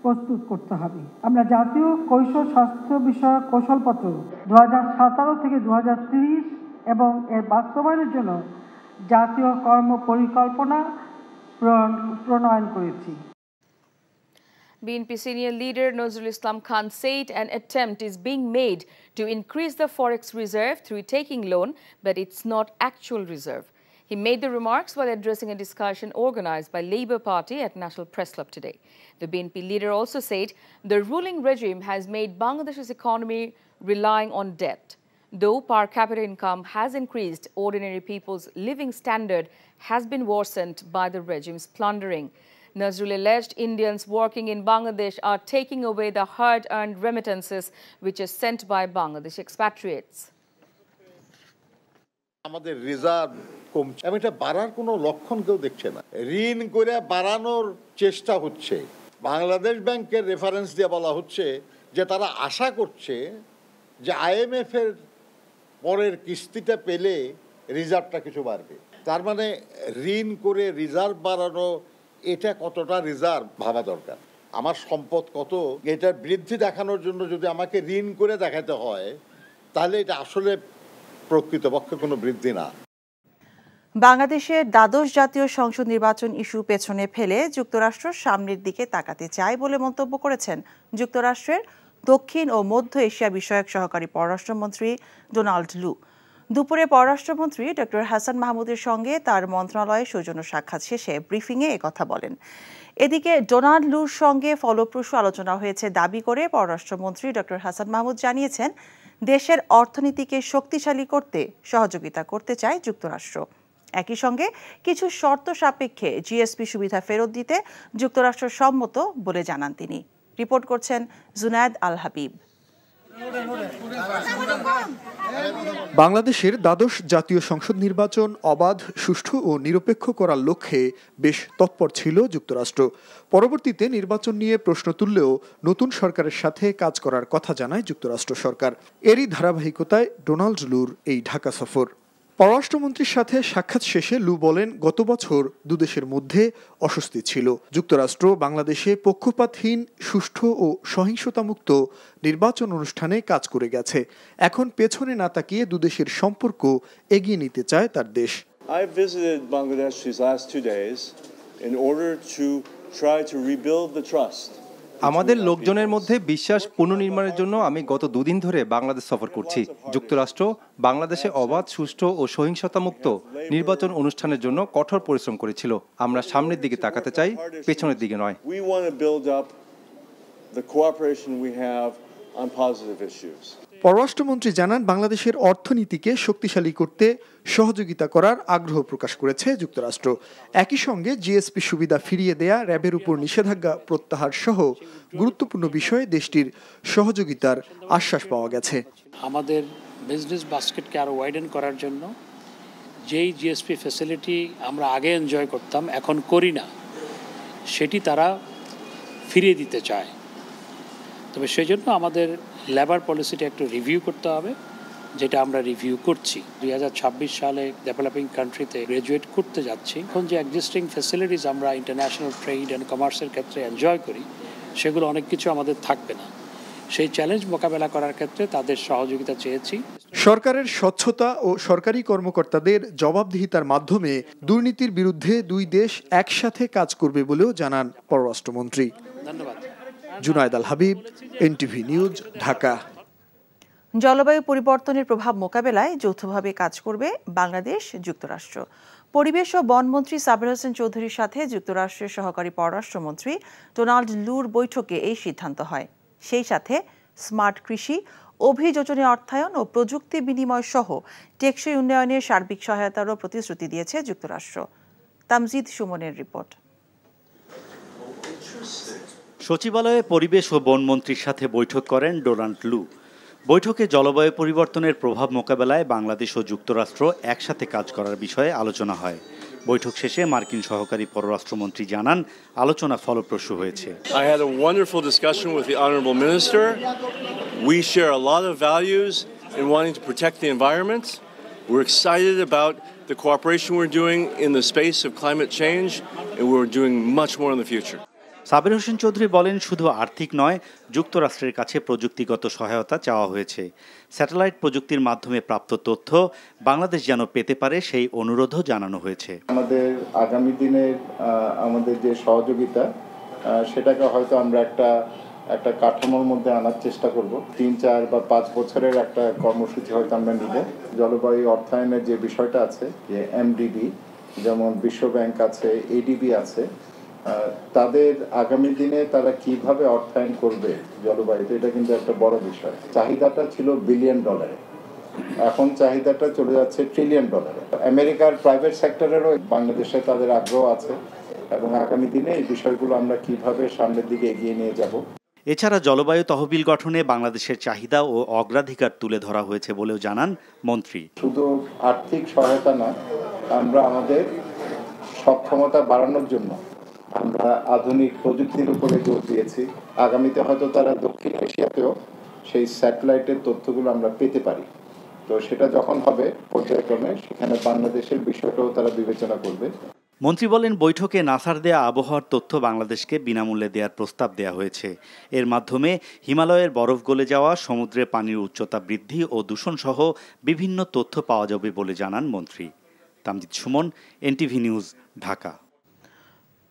প্রস্তুত করতে হবে। আমরা জাতীয় কৈশোর স্বাস্থ্য বিষয়ক কৌশলপত্র 2017 থেকে 2030 এবং এর বাস্তবায়নের জন্য জাতীয় কর্ম পরিকল্পনা প্রণয়ন করেছি। BNP senior leader Nazrul Islam Khan said an attempt is being made to increase the forex reserve through taking loan, but it's not actual reserve. He made the remarks while addressing a discussion organized by Labour Party at National Press Club today. The BNP leader also said the ruling regime has made Bangladesh's economy relying on debt. Though per capita income has increased, ordinary people's living standard has been worsened by the regime's plundering. Nazrul alleged Indians working in Bangladesh are taking away the hard-earned remittances which are sent by Bangladesh expatriates. আমাদের reserve কমছে, এটা বাড়ার কোনো লক্ষণ কেউ দেখছে না। ঋণ করে বাড়ানোর চেষ্টা হচ্ছে। বাংলাদেশ ব্যাংকের রেফারেন্স দিয়ে বলা হচ্ছে যে তারা আশা করছে যে IMF এর পরের কিস্তিটা পেলে রিজার্ভটা কিছু বাড়বে। তার মানে ঋণ করে রিজার্ভ বাড়ানো, এটা কতটা রিজার্ভ ভাবা দরকার। আমার সম্পদ কত, এটা বৃদ্ধি দেখানোর জন্য যদি আমাকে ঋণ করে দেখাতে হয়, তাহলে এটা আসলে প্রকৃতপক্ষে কোনো বৃদ্ধি না। বাংলাদেশের দ্বাদশ জাতীয় সংসদ নির্বাচন ইস্যু পেছনে ফেলে যুক্তরাষ্ট্র সামনের দিকে তাকাতে চায় বলে মন্তব্য করেছেন যুক্তরাষ্ট্রের দক্ষিণ ও মধ্য এশিয়া বিষয়ক সহকারী পররাষ্ট্রমন্ত্রী ডোনাল্ড লু। দুপুরে পররাষ্ট্রমন্ত্রী ডক্টর হাসান মাহমুদের সঙ্গে তার মন্ত্রণালয়ে সৌজন্য সাক্ষাৎ শেষে ব্রিফিংয়ে একথা বলেন। এদিকে ডোনাল্ড লুর সঙ্গে ফলপ্রসূ আলোচনা হয়েছে দাবি করে পররাষ্ট্রমন্ত্রী ডক্টর হাসান মাহমুদ জানিয়েছেন, দেশের অর্থনীতিকে শক্তিশালী করতে সহযোগিতা করতে চায় যুক্তরাষ্ট্র। একই সঙ্গে কিছু শর্ত সাপেক্ষে জিএসপি সুবিধা ফেরত দিতে যুক্তরাষ্ট্র সম্মত বলে জানান তিনি। রিপোর্ট করছেন জুনায়েদ আল হাবিব। বাংলাদেশের দ্বাদশ জাতীয় সংসদ নির্বাচন অবাধ, সুষ্ঠু ও নিরপেক্ষ করার লক্ষ্যে বেশ তৎপর ছিল যুক্তরাষ্ট্র। পরবর্তীতে নির্বাচন নিয়ে প্রশ্ন তুললেও নতুন সরকারের সাথে কাজ করার কথা জানায় যুক্তরাষ্ট্র সরকার। এরই ধারাবাহিকতায় ডোনাল্ড লুর এই ঢাকা সফর। পররাষ্ট্রমন্ত্রীর সাথে সাক্ষাৎ শেষে লু বলেন, গত বছর দুদেশের মধ্যে অস্বস্তি ছিল। যুক্তরাষ্ট্র বাংলাদেশে পক্ষপাতহীন, সুষ্ঠু ও সহিংসতামুক্ত নির্বাচন অনুষ্ঠানে কাজ করে গেছে। এখন পেছনে না তাকিয়ে দুদেশের সম্পর্ক এগিয়ে নিতে চায় তার দেশ। I visited Bangladesh these last 2 days in order to try to rebuild the trust. আমাদের লোকজনের মধ্যে বিশ্বাস পুনর্নির্মাণের জন্য আমি গত 2 দিন ধরে বাংলাদেশ সফর করছি। যুক্তরাষ্ট্র বাংলাদেশে অবাধ, সুষ্ঠু ও সহিংসতামুক্ত নির্বাচন অনুষ্ঠানের জন্য কঠোর পরিশ্রম করেছিল। আমরা সামনের দিকে তাকাতে চাই, পেছনের দিকে নয়। We want to build up the cooperation we have on positive issues. পররাষ্ট্রমন্ত্রী জানান, বাংলাদেশের অর্থনীতিকে শক্তিশালী করতে সহযোগিতা করার আগ্রহ প্রকাশ করেছে যুক্তরাষ্ট্র। একই সঙ্গে জিএসপি সুবিধা ফিরিয়ে দেয়া, র্যাবের উপর নিষেধাজ্ঞা প্রত্যাহার সহ গুরুত্বপূর্ণ বিষয়ে দেশটির সহযোগিতার আশ্বাস পাওয়া গেছে। আমাদের বিজনেস বাস্কেটকে আরও ওয়াইডেন করার জন্য যেই জিএসপি ফ্যাসিলিটি আমরা আগে এনজয় করতাম, এখন করি না, সেটি তারা ফিরিয়ে দিতে চায়। তবে সেই জন্য আমাদের লেবার পলিসিটা একটু রিভিউ করতে হবে, যেটা আমরা রিভিউ করছি। 2026 সালে ডেভেলপিং কান্ট্রিতে গ্রাজুয়েট করতে যাচ্ছি। এখন যে এক্সিস্টিং ফ্যাসিলিটিস আমরা ইন্টারন্যাশনাল ট্রেড অ্যান্ড কমার্সের ক্ষেত্রে এনজয় করি, সেগুলো অনেক কিছু আমাদের থাকবে না। সেই চ্যালেঞ্জ মোকাবেলা করার ক্ষেত্রে তাদের সহযোগিতা চেয়েছি। সরকারের স্বচ্ছতা ও সরকারি কর্মকর্তাদের জবাবদিহিতার মাধ্যমে দুর্নীতির বিরুদ্ধে দুই দেশ একসাথে কাজ করবে বলেও জানান পররাষ্ট্রমন্ত্রী। ধন্যবাদ। জুনায়েদ আল হাবিব, এনটিভি নিউজ, ঢাকা। জলবায়ু পরিবর্তনের প্রভাব মোকাবেলায় যৌথভাবে কাজ করবে বাংলাদেশ, যুক্তরাষ্ট্র। পরিবেশ ও বনমন্ত্রী সাবের হোসেন চৌধুরীর সাথে যুক্তরাষ্ট্রের সহকারী পররাষ্ট্রমন্ত্রী ডোনাল্ড লুর বৈঠকে এই সিদ্ধান্ত হয়। সেই সাথে স্মার্ট কৃষি, অভিযোজনে অর্থায়ন ও প্রযুক্তি বিনিময় সহ টেকসই উন্নয়নের সার্বিক সহায়তারও প্রতিশ্রুতি দিয়েছে যুক্তরাষ্ট্র। তামজিদ সুমনের রিপোর্ট। সচিবালয়ে পরিবেশ ও বনমন্ত্রীর সাথে বৈঠক করেন ডোনাল্ড লু। বৈঠকে জলবায়ু পরিবর্তনের প্রভাব মোকাবেলায় বাংলাদেশ ও যুক্তরাষ্ট্র একসাথে কাজ করার বিষয়ে আলোচনা হয়। বৈঠক শেষে মার্কিন সহকারী পররাষ্ট্রমন্ত্রী জানান, আলোচনা ফলপ্রসূ হয়েছে। I had a wonderful discussion with the Honorable Minister. We share a lot of values in wanting to protect the environment. We're excited about the cooperation we're doing in the space of climate change, and we're doing much more in the future. সাবের হোসেন চৌধুরী বলেন, শুধু আর্থিক নয়, যুক্তরাষ্ট্রের কাছে প্রযুক্তিগত সহায়তা চাওয়া হয়েছে। স্যাটেলাইট প্রযুক্তির মাধ্যমে প্রাপ্ত তথ্য বাংলাদেশ যেন পেতে পারে, সেই অনুরোধও জানানো হয়েছে। আমাদের আগামী দিনের আমাদের যে সহযোগিতা, সেটাকে হয়তো আমরা একটা কাঠামোর মধ্যে আনার চেষ্টা করব। 3, 4 বা 5 বছরের একটা কর্মসূচি হয়তো আমরা নিব। জলবায়ু অর্থায়নের যে বিষয়টা আছে, যে এমডিবি, যেমন বিশ্ব ব্যাংক আছে, এডিবি আছে, তাদের আগামী দিনে তারা কিভাবে অর্থায়ন করবে জলবায়ুতে, এটা কিন্তু একটা বড় বিষয়। চাহিদাটা ছিল $1 বিলিয়ন, এখন চাহিদাটা চলে যাচ্ছে $1 ট্রিলিয়ন। আমেরিকার প্রাইভেট সেক্টরেরও বাংলাদেশে তাদের আগ্রহ আছে, এবং আগামী দিনে এই বিষয়গুলো আমরা কিভাবে সামনের দিকে এগিয়ে নিয়ে যাব। এছাড়া জলবায়ু তহবিল গঠনে বাংলাদেশের চাহিদা ও অগ্রাধিকার তুলে ধরা হয়েছে বলেও জানান মন্ত্রী। শুধু আর্থিক সহায়তা না, আমরা আমাদের সক্ষমতা বাড়ানোর জন্য আমরা আধুনিক প্রযুক্তির উপরে জোর দিয়েছি। আগামীতে হয়তো তারা দক্ষিণ এশিয়াতেও সেই স্যাটেলাইটের তথ্যগুলো আমরা পেতে পারি। তো সেটা যখন হবে পর্যায়ক্রমে, সেখানে বাংলাদেশের বিষয়টাও তারা বিবেচনা করবে। মন্ত্রী বলেন, বৈঠকে নাসার দেয়া আবহাওয়ার তথ্য বাংলাদেশকে বিনামূল্যে দেওয়ার প্রস্তাব দেওয়া হয়েছে। এর মাধ্যমে হিমালয়ের বরফ গলে যাওয়া, সমুদ্রে পানির উচ্চতা বৃদ্ধি ও দূষণ সহ বিভিন্ন তথ্য পাওয়া যাবে বলে জানান মন্ত্রী। Tamjid Suman, NTV news, Dhaka.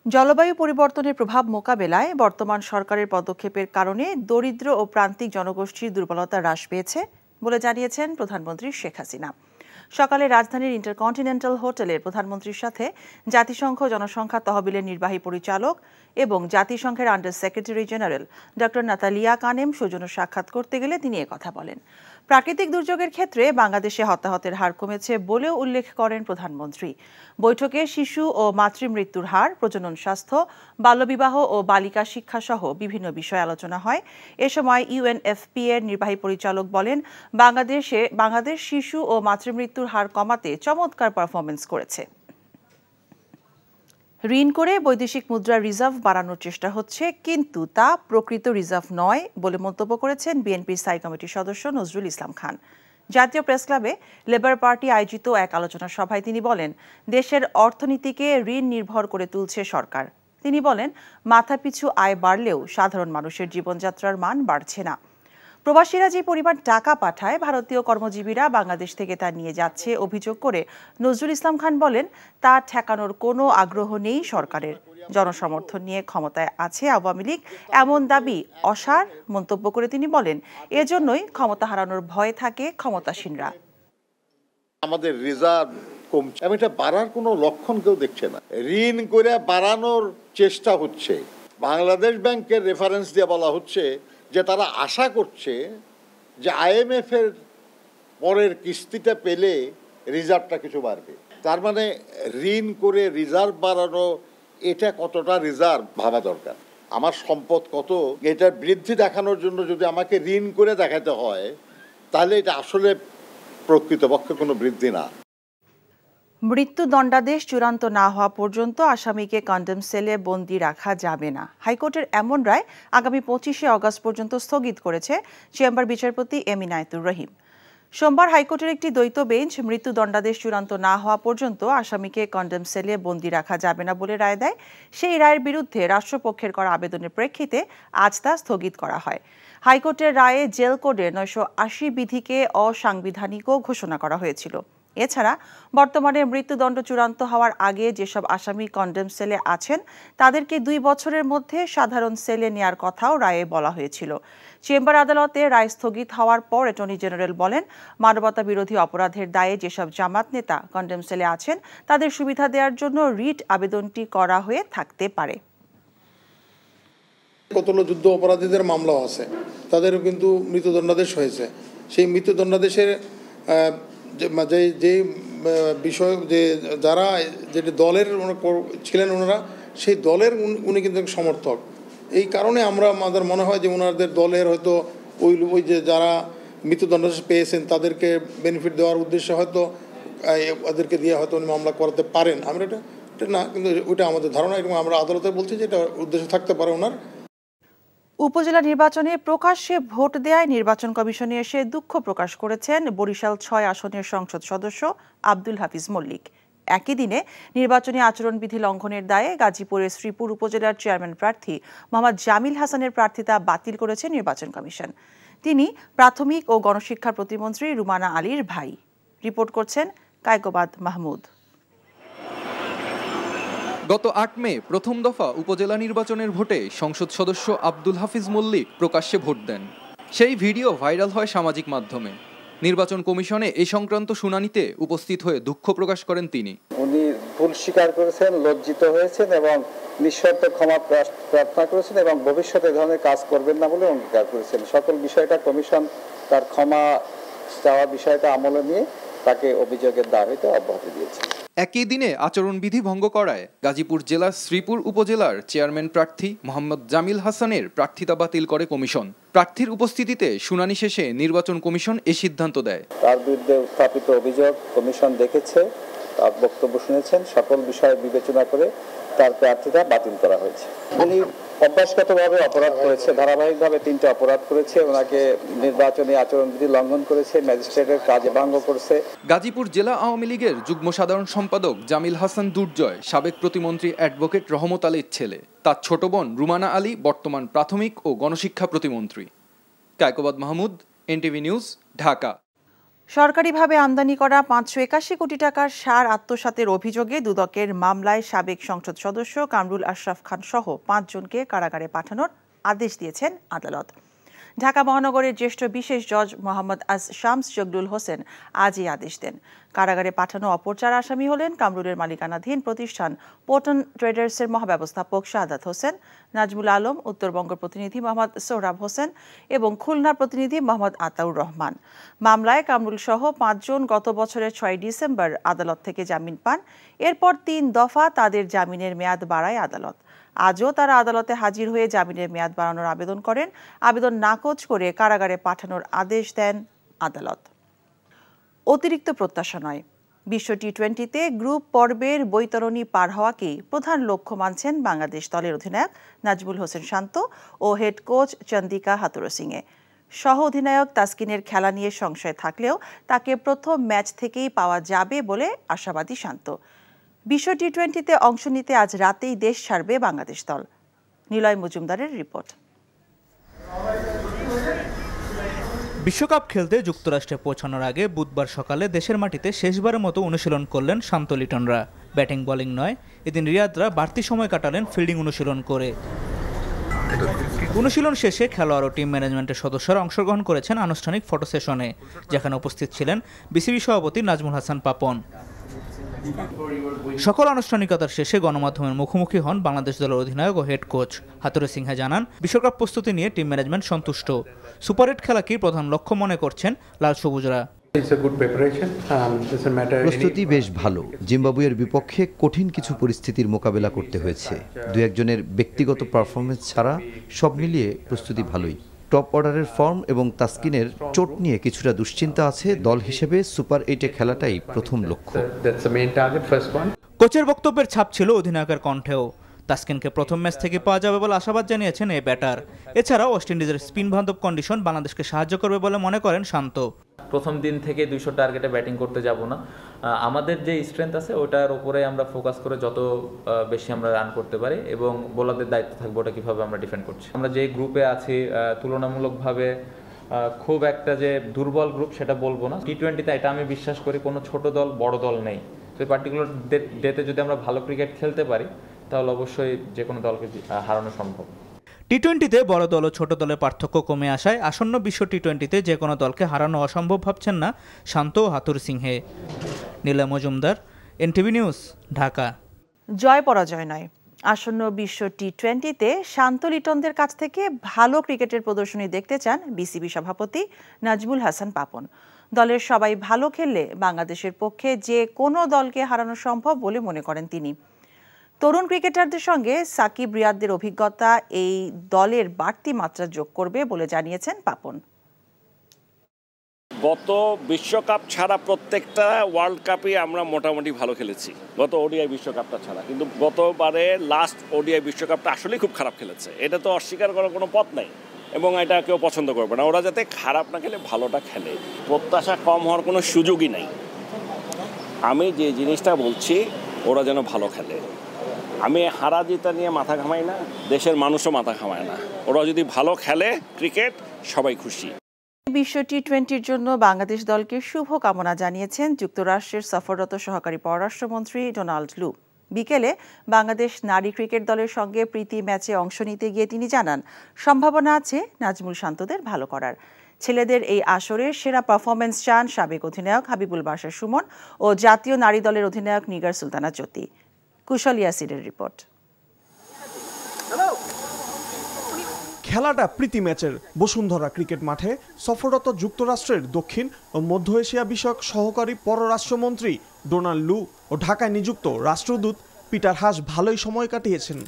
জলবায়ু পরিবর্তনের প্রভাব মোকাবেলায় বর্তমান সরকারের পদক্ষেপের কারণে দরিদ্র ও প্রান্তিক জনগোষ্ঠীর দুর্বলতা হ্রাস পেয়েছে বলে জানিয়েছেন প্রধানমন্ত্রী শেখ হাসিনা। সকালে রাজধানীর ইন্টারকন্টিনেন্টাল হোটেলে প্রধানমন্ত্রীর সাথে জাতিসংঘ জনসংখ্যা তহবিলের নির্বাহী পরিচালক এবং জাতিসংঘের under secretary general doctor Natalia Kanem সৌজন্য সাক্ষাৎ করতে গেলে তিনি একথা বলেন। প্রাকৃতিক দুর্যোগের ক্ষেত্রে বাংলাদেশে হতাহতের হার কমেছে বলেও উল্লেখ করেন প্রধানমন্ত্রী। বৈঠকে শিশু ও মাতৃমৃত্যুর হার, প্রজনন স্বাস্থ্য, বাল্যবিবাহ ও বালিকা শিক্ষা সহ বিভিন্ন বিষয়ে আলোচনা হয়। এ সময় ইউএনএফপি এর নির্বাহী পরিচালক বলেন, বাংলাদেশ শিশু ও মাতৃমৃত্যুর হার কমাতে চমৎকার পারফরমেন্স করেছে। ঋণ করে বৈদেশিক মুদ্রা রিজার্ভ বাড়ানোর চেষ্টা হচ্ছে, কিন্তু তা প্রকৃত রিজার্ভ নয় বলে মন্তব্য করেছেন বিএনপির স্থায়ী কমিটির সদস্য নজরুল ইসলাম খান। জাতীয় প্রেস ক্লাবে লেবার পার্টি আয়োজিত এক আলোচনা সভায় তিনি বলেন, দেশের অর্থনীতিকে ঋণ নির্ভর করে তুলছে সরকার। তিনি বলেন, মাথাপিছু আয় বাড়লেও সাধারণ মানুষের জীবনযাত্রার মান বাড়ছে না। প্রবাসীরা যে পরিমাণ টাকা পাঠায়, ভারতীয় কর্মজীবীরা বাংলাদেশ থেকে তা নিয়ে যাচ্ছে অভিযোগ করে নজরুল ইসলাম খান বলেন, তা ঠেকানোর কোনো আগ্রহ নেই সরকারের। জনসমর্থন নিয়ে ক্ষমতায় আছে আওয়ামী লীগ, এমন দাবি অসার মন্তব্য করে তিনি বলেন, এজন্যই ক্ষমতা হারানোর ভয়ে থাকে ক্ষমতাসীনরা। আমাদের রিজার্ভ কমছে এবং এটা বাড়ার কোনো লক্ষণ কেউ দেখছে না। ঋণ করে বাড়ানোর চেষ্টা হচ্ছে। বাংলাদেশ ব্যাংকের রেফারেন্স দিয়ে বলা হচ্ছে যে তারা আশা করছে যে আইএমএফ এর পরের কিস্তিটা পেলে রিজার্ভটা কিছু বাড়বে। তার মানে ঋণ করে রিজার্ভ বাড়ানো, এটা কতটা রিজার্ভ ভাবা দরকার। আমার সম্পদ কত, এটার বৃদ্ধি দেখানোর জন্য যদি আমাকে ঋণ করে দেখাতে হয়, তাহলে এটা আসলে প্রকৃতপক্ষে কোনো বৃদ্ধি না। মৃত্যুদণ্ডাদেশ চূড়ান্ত না হওয়া পর্যন্ত আসামিকে কন্ডেম সেলে বন্দী রাখা যাবে না। হাইকোর্টের এমন রায় আগামী 25শে অগস্ট পর্যন্ত স্থগিত করেছে চেম্বার বিচারপতি এম ইনায়েতুর রহিম। সোমবার হাইকোর্টের একটি দ্বৈত বেঞ্চ মৃত্যুদণ্ডাদেশ চূড়ান্ত না হওয়া পর্যন্ত আসামিকে কন্ডেম সেলে বন্দী রাখা যাবে না বলে রায় দেয়। সেই রায়ের বিরুদ্ধে রাষ্ট্রপক্ষের করা আবেদনের প্রেক্ষিতে আজ তা স্থগিত করা হয়। হাইকোর্টের রায়ে জেল কোডের 980 বিধিকে অসাংবিধানিকও ঘোষণা করা হয়েছিল। এছাড়া বর্তমানে মৃত্যুদণ্ড চূড়ান্ত হওয়ার আগে যেসব আসামি কন্ডেম সেলে আছেন, তাদেরকে 2 বছরের মধ্যে সাধারণ সেলে নেয়ার কথাও রায়ে বলা হয়েছিল। চেম্বার আদালতে রায় স্থগিত হওয়ার পর অ্যাটর্নি জেনারেল বলেন, মানবতা বিরোধী অপরাধের দায়ে যেসব জামাত নেতা কন্ডেম সেলে আছেন, তাদের সুবিধা দেওয়ার জন্য রিট আবেদনটি করা হয়ে থাকতে পারে। কতগুলো যুদ্ধ অপরাধীদের মামলাও আছে, তাদেরও কিন্তু মৃত্যুদণ্ডাদেশ হয়েছে। সেই মৃত্যুদণ্ডাদেশের যে বিষয়, যে যারা যেটি দলের ছিলেন ওনারা, সেই দলের উনি কিন্তু সমর্থক। এই কারণে আমাদের মনে হয় যে ওনাদের দলের হয়তো ওই যে যারা মৃত্যুদণ্ডাদেশ পেয়েছেন তাদেরকে বেনিফিট দেওয়ার উদ্দেশ্যে হয়তো ওদেরকে দিয়ে হয়তো উনি মামলা করাতে পারেন। আমরা এটা না, কিন্তু ওইটা আমাদের ধারণা, এবং আমরা আদালতে বলছি যে এটা উদ্দেশ্য থাকতে পারে ওনার। উপজেলা নির্বাচনে প্রকাশ্যে ভোট দেয়ায় নির্বাচন কমিশনে এসে দুঃখ প্রকাশ করেছেন বরিশাল 6 আসনের সংসদ সদস্য আব্দুল হাফিজ মল্লিক। একই দিনে নির্বাচনী আচরণবিধি লঙ্ঘনের দায়ে গাজীপুরের শ্রীপুর উপজেলার চেয়ারম্যান প্রার্থী মোহাম্মদ জামিল হাসানের প্রার্থিতা বাতিল করেছে নির্বাচন কমিশন। তিনি প্রাথমিক ও গণশিক্ষা প্রতিমন্ত্রী রুমানা আলীর ভাই। রিপোর্ট করছেন কায়কোবাদ মাহমুদ। গত 8 মে প্রথম দফা উপজেলা নির্বাচনের ভোটে সংসদ সদস্য আব্দুল হাফিজ মল্লিক প্রকাশ্যে ভোট দেন। সেই ভিডিও ভাইরাল হয় সামাজিক মাধ্যমে। নির্বাচন কমিশনে এই সংক্রান্ত শুনানিতে উপস্থিত হয়ে দুঃখ প্রকাশ করেন তিনি। উনি ভুল স্বীকার করেছেন, লজ্জিত হয়েছেন এবং নিঃশর্ত ক্ষমা প্রার্থনা করেছেন এবং ভবিষ্যতে এই ধরনের কাজ করবেন না বলে অঙ্গীকার করেছেন। সকল বিষয়টা কমিশন তার ক্ষমা চাওয়া বিষয়টা আমলে নিয়ে তাকে অভিযোগের দায় হইতে অব্যাহতি দিয়েছে। একই দিনে আচরণবিধি ভঙ্গ করায় গাজীপুর জেলার শ্রীপুর উপজেলার চেয়ারম্যান প্রার্থী মোহাম্মদ জামিল হাসানের প্রার্থিতা বাতিল করে কমিশন। প্রার্থীর উপস্থিতিতে শুনানি শেষে নির্বাচন কমিশন এই সিদ্ধান্ত দেয়। তার বিরুদ্ধে উত্থাপিত অভিযোগ কমিশন দেখেছে, তার বক্তব্য শুনেছেন, সকল বিষয় বিবেচনা করে তার প্রার্থিতা বাতিল করা হয়েছে। উনি অভ্যাসগতভাবে অপরাধ করেছে, ধারাবাহিকভাবে 3টা অপরাধ করেছে। ওনাকে নির্বাচনী আচরণবিধি লঙ্ঘন করেছে, ম্যাজিস্ট্রেটের কাজে ভঙ্গ করেছে। গাজীপুর জেলা আওয়ামী লীগের যুগ্ম সাধারণ সম্পাদক জামিল হাসান দুর্জয় সাবেক প্রতিমন্ত্রী অ্যাডভোকেট রহমত আলীর ছেলে। তার ছোট বোন রুমানা আলী বর্তমান প্রাথমিক ও গণশিক্ষা প্রতিমন্ত্রী। Kaikobad Mahmud, NTV news, Dhaka. সরকারিভাবে আমদানি করা 581 কোটি টাকার সার আত্মসাতের অভিযোগে দুদকের মামলায় সাবেক সংসদ সদস্য কামরুল আশরাফ খান সহ 5 জনকে কারাগারে পাঠানোর আদেশ দিয়েছেন আদালত। ঢাকা মহানগরের জ্যেষ্ঠ বিশেষ জজ মোহাম্মদ শামস জগলুল হোসেন আজ এই আদেশ দেন। কারাগারে পাঠানো অপর 4 আসামি হলেন কামরুলের মালিকানাধীন প্রতিষ্ঠান পটন ট্রেডার্সের মহাব্যবস্থাপক শাহাদাত হোসেন, নাজমুল আলম, উত্তরবঙ্গ প্রতিনিধি মোহাম্মদ সোহরাব হোসেন এবং খুলনার প্রতিনিধি মোহাম্মদ আতাউর রহমান। মামলায় কামরুল সহ 5 জন গত বছরের 6 ডিসেম্বর আদালত থেকে জামিন পান। এরপর 3 দফা তাদের জামিনের মেয়াদ বাড়ায় আদালত। আজও তারা আদালতে হাজির হয়ে জামিনের মেয়াদ বাড়ানোর আবেদন করেন। আবেদন নাকচ করে কারাগারে পাঠানোর আদেশ দেন আদালত। অতিরিক্ত প্রত্যাশা নয়, বিশ্ব টি-20তে গ্রুপ পর্বের বৈতরণী পার হওয়াকেই প্রধান লক্ষ্য মানছেন বাংলাদেশ দলের অধিনায়ক নাজমুল হোসেন শান্ত ও হেড কোচ চন্দিকা হাথুরুসিংহে। সহ অধিনায়ক তাসকিনের খেলা নিয়ে সংশয় থাকলেও তাকে প্রথম ম্যাচ থেকেই পাওয়া যাবে বলে আশাবাদী শান্ত। বিশ্ব টি-20তে অংশ নিতে আজ রাতেই দেশ ছাড়বে বাংলাদেশ দল। নিলয় মজুমদারের রিপোর্ট। বিশ্বকাপ খেলতে যুক্তরাষ্ট্রে পৌঁছানোর আগে বুধবার সকালে দেশের মাটিতে শেষবারের মতো অনুশীলন করলেন শান্ত লিটনরা। ব্যাটিং বোলিং নয়, এদিন রিয়াদরা বাড়তি সময় কাটালেন ফিল্ডিং অনুশীলন করে। অনুশীলন শেষে খেলোয়াড় ও টিম ম্যানেজমেন্টের সদস্যরা অংশগ্রহণ করেছেন আনুষ্ঠানিক ফটো সেশনে, যেখানে উপস্থিত ছিলেন বিসিবি সভাপতি নাজমুল হাসান পাপন। সকল আনুষ্ঠানিকতার শেষে গণমাধ্যমের মুখোমুখি হন বাংলাদেশ দলের অধিনায়ক ও হেড কোচ। হাথুরুসিংহে জানান, বিশ্বকাপ প্রস্তুতি নিয়ে টিম ম্যানেজমেন্ট সন্তুষ্ট। সুপার 8 খেলাকেই প্রধান লক্ষ্য মনে করছেন লাল সবুজরা। প্রস্তুতি বেশ ভালো। জিম্বাবুয়ের বিপক্ষে কঠিন কিছু পরিস্থিতির মোকাবেলা করতে হয়েছে। 2-1 ব্যক্তিগত পারফরমেন্স ছাড়া সব মিলিয়ে প্রস্তুতি ভালোই। টপ অর্ডারের ফর্ম এবং তাসকিনের চোট নিয়ে কিছুটা দুশ্চিন্তা আছে। দল হিসেবে সুপার 8-এ খেলাটাই প্রথম লক্ষ্য। কোচের বক্তব্যের ছাপ ছিল অধিনায়কের কণ্ঠেও। তাসকিনকে প্রথম ম্যাচ থেকে পাওয়া যাবে বলে আশাবাদ জানিয়েছেন এই ব্যাটার। এছাড়াও ওয়েস্ট ইন্ডিজের স্পিন বান্ধব কন্ডিশন বাংলাদেশকে সাহায্য করবে বলে মনে করেন শান্ত। প্রথম দিন থেকে 200 টার্গেটে ব্যাটিং করতে যাব না। আমাদের যে স্ট্রেংথ আছে ওটার উপরে আমরা ফোকাস করে যত বেশি আমরা রান করতে পারি এবং বোলারদের দায়িত্ব থাকবে ওটা কীভাবে আমরা ডিফেন্ড করছি। আমরা যে গ্রুপে আছি তুলনামূলকভাবে খুব একটা যে দুর্বল গ্রুপ সেটা বলবো না। টি-20তে এটা আমি বিশ্বাস করি কোনো ছোট দল বড় দল নেই। তো এই পার্টিকুলার ডেতে যদি আমরা ভালো ক্রিকেট খেলতে পারি তাহলে অবশ্যই যে কোনো দলকে হারানো সম্ভব। টি-20তে বড় দল ও ছোট দলের পার্থক্য কমে আসায় আসন্ন বিশ্ব টি-20তে যে কোনো দলকে হারানো অসম্ভব ভাবছেন না শান্ত ও হাথুরুসিংহে। নীলা মজুমদার, এনটিভি নিউজ, ঢাকা। জয় পরাজয় নয়, আসন্ন বিশ্ব টি-20তে শান্ত লিটনদের কাছ থেকে ভালো ক্রিকেটের প্রদর্শনী দেখতে চান বিসিবি সভাপতি নাজমুল হাসান পাপন। দলের সবাই ভালো খেললে বাংলাদেশের পক্ষে যে কোনো দলকে হারানো সম্ভব বলে মনে করেন তিনি। তরুণ ক্রিকেটারদের সঙ্গে সাকিব রিয়াদদের অভিজ্ঞতা এই দলের বাড়তি মাত্রা যোগ করবে বলে জানিয়েছেন পাপন। গত বিশ্বকাপ ছাড়া প্রত্যেকটা ওয়ার্ল্ড কাপে আমরা মোটামুটি ভালো খেলেছি, গত ওডিআই বিশ্বকাপটা ছাড়া। কিন্তু গতবারে লাস্ট ওডিআই বিশ্বকাপটা আসলেই খুব খারাপ খেলেছে, এটা তো অস্বীকার করার কোনো পথ নাই এবং এটা কেউ পছন্দ করবে না। ওরা যাতে খারাপ না খেলে ভালোটা খেলে, প্রত্যাশা কম হওয়ার কোনো সুযোগই নাই। আমি যে জিনিসটা বলছি ওরা যেন ভালো খেলে। আমি হারা জিতা নিয়ে মাথা ঘামাই না, দেশের মানুষও মাথা ঘামায় না। ওরা যদি ভালো খেলে ক্রিকেট সবাই খুশি। বিশ্ব টি-20-র জন্য বাংলাদেশ দলকে শুভ কামনা জানিয়েছেন যুক্তরাষ্ট্রের সফররত সহকারী পররাষ্ট্রমন্ত্রী ডোনাল্ড লু। বিকেলে বাংলাদেশ নারী ক্রিকেট দলের সঙ্গে প্রীতি ম্যাচে অংশ নিতে গিয়ে তিনি জানান, সম্ভাবনা আছে নাজমুল শান্তদের ভালো করার। ছেলেদের এই আসরের সেরা পারফরমেন্স চান সাবেক অধিনায়ক হাবিবুল বাশার সুমন ও জাতীয় নারী দলের অধিনায়ক নিগার সুলতানা জ্যোতি। কুশল ইয়াসিরের রিপোর্ট। খেলাটা প্রীতি ম্যাচের বসুন্ধরা ক্রিকেট মাঠে সফররত যুক্তরাষ্ট্রের দক্ষিণ ও মধ্য এশিয়া বিষয়ক সহকারী পররাষ্ট্রমন্ত্রী ডোনাল্ড লু ও ঢাকায় নিযুক্ত রাষ্ট্রদূত পিটার হাস ভালোই সময় কাটিয়েছেন।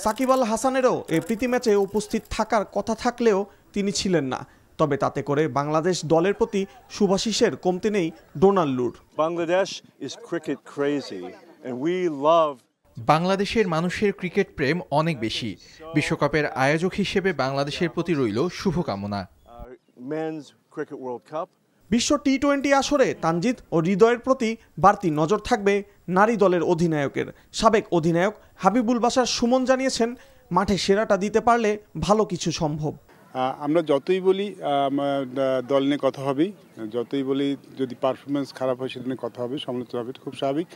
সাকিব আল হাসানেরও এই প্রীতি ম্যাচে উপস্থিত থাকার কথা থাকলেও তিনি ছিলেন না। তবে তাতে করে বাংলাদেশ দলের প্রতি শুভাশিসের কমতি নেই ডোনাল্ড লুর। Bangladesh is cricket crazy and we love বাংলাদেশের মানুষের ক্রিকেট প্রেম অনেক বেশি। বিশ্বকাপের আয়োজক হিসেবে বাংলাদেশের প্রতি রইল শুভকামনা। বিশ্ব টি-20 আসরে তানজিদ ও হৃদয়ের প্রতি বাড়তি নজর থাকবে নারী দলের অধিনায়কের। সাবেক অধিনায়ক হাবিবুল বাশার সুমন জানিয়েছেন, মাঠে সেরাটা দিতে পারলে ভালো কিছু সম্ভব। আমরা যতই বলি দল নিয়ে কথা হবে, যতই বলি যদি পারফরমেন্স খারাপ হয় সেদিনে কথা হবে, সমালোচনা হবে, খুব স্বাভাবিক।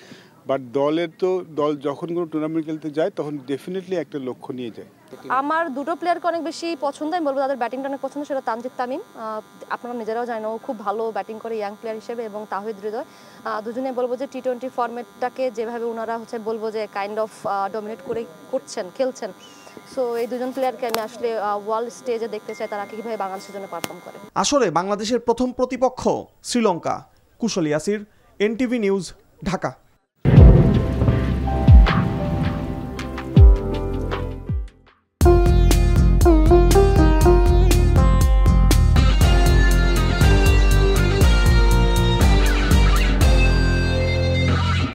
বাট দল যখন কোনো টুর্নামেন্ট খেলতে যায় তখন ডেফিনেটলি একটা লক্ষ্য নিয়ে যায়। আমার দুটো প্লেয়ারকে অনেক বেশি পছন্দ, আমি বলবো তাদের ব্যাটিংটা অনেক পছন্দ, সেটা তানজিদ তামিম, আপনারা নিজেরাও জানেন ও খুব ভালো ব্যাটিং করে ইয়াং প্লেয়ার হিসেবে, এবং তাহিদ হৃদয়। দুজনে বলবো যে টি-20 ফরম্যাটটাকে যেভাবে ওনারা বলবো যে কাইন্ড অফ ডমিনেট খেলছেন, সো এই দুজন প্লেয়ারকে আমি আসলে ওয়ার্ল্ড স্টেজে দেখতে চাই তারা কিভাবে বাংলাদেশের জন্য পারফর্ম করে। আসলে বাংলাদেশের প্রথম প্রতিপক্ষ শ্রীলঙ্কা। কুশল ইয়াসির, এনটিভি নিউজ, ঢাকা।